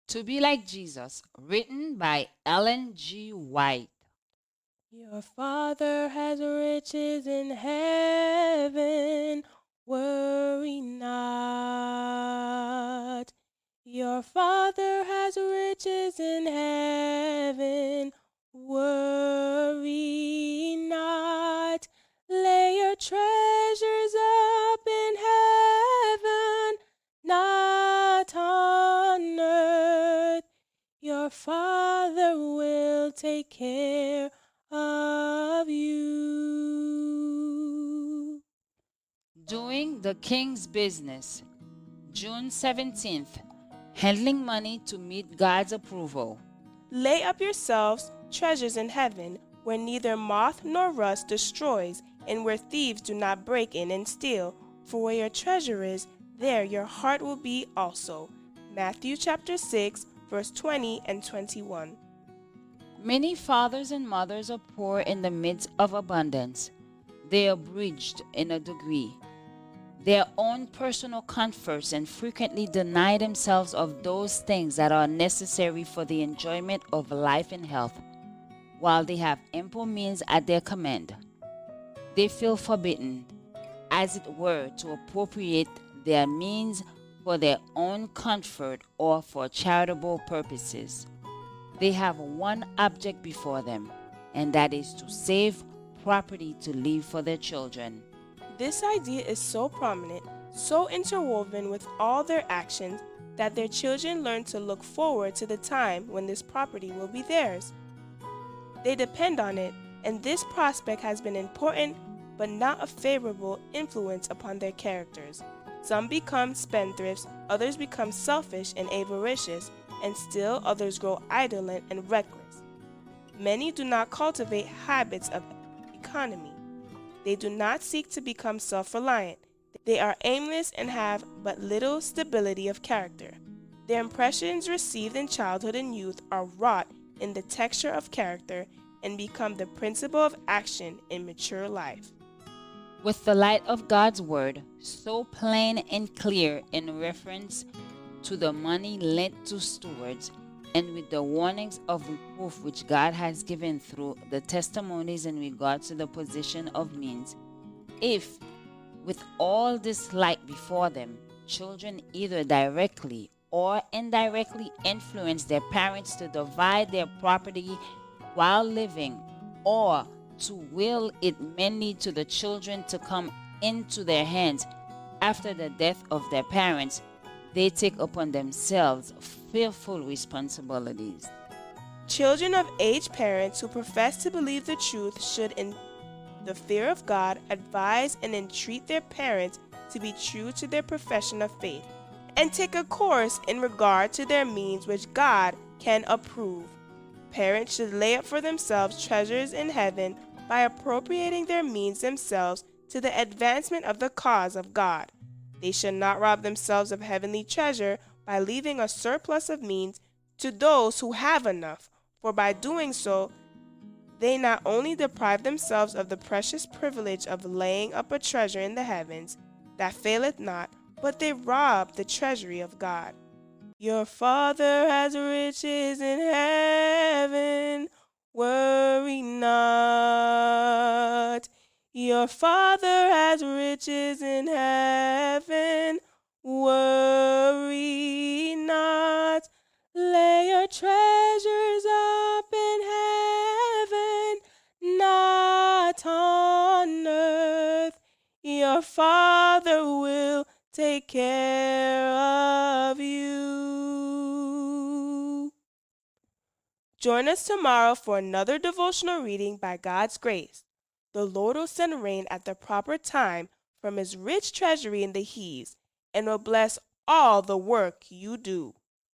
To Be Like Jesus, written by Ellen G. White. Your Father has riches in heaven, worry not. Your Father has riches in heaven, worry not. Lay your treasures up in heaven, not on earth. Your Father will take care of you. Doing the King's Business, June 17th. Handling money to meet God's approval. Lay up yourselves treasures in heaven, where neither moth nor rust destroys, and where thieves do not break in and steal. For where your treasure is, there your heart will be also. Matthew chapter 6, verse 20 and 21. Many fathers and mothers are poor in the midst of abundance. They are abridged in a degree. Their own personal comforts and frequently deny themselves of those things that are necessary for the enjoyment of life and health, while they have ample means at their command. They feel forbidden, as it were, to appropriate their means for their own comfort or for charitable purposes. They have one object before them, and that is to save property to leave for their children. This idea is so prominent, so interwoven with all their actions, that their children learn to look forward to the time when this property will be theirs. They depend on it, and this prospect has been important but not a favorable influence upon their characters. Some become spendthrifts, others become selfish and avaricious, and still others grow indolent and reckless. Many do not cultivate habits of economy. They do not seek to become self-reliant. They are aimless and have but little stability of character. Their impressions received in childhood and youth are wrought in the texture of character and become the principle of action in mature life. With the light of God's word, so plain and clear in reference to the money lent to stewards, and with the warnings of reproof which God has given through the testimonies in regard to the position of means, if, with all this light before them, children either directly or indirectly influence their parents to divide their property while living, or to will it mainly to the children to come into their hands after the death of their parents, they take upon themselves fearful responsibilities. Children of aged parents who profess to believe the truth should, in the fear of God, advise and entreat their parents to be true to their profession of faith, and take a course in regard to their means which God can approve. Parents should lay up for themselves treasures in heaven by appropriating their means themselves to the advancement of the cause of God. They should not rob themselves of heavenly treasure by leaving a surplus of means to those who have enough, for by doing so, they not only deprive themselves of the precious privilege of laying up a treasure in the heavens that faileth not, but they rob the treasury of God. Your Father has riches in heaven, worry not. Your Father has riches in heaven, worry not. Lay your treasures up in heaven, not on earth. Your Father will take care of you. Join us tomorrow for another devotional reading by God's grace. The Lord will send rain at the proper time from his rich treasury in the heaves, and will bless all the work you do.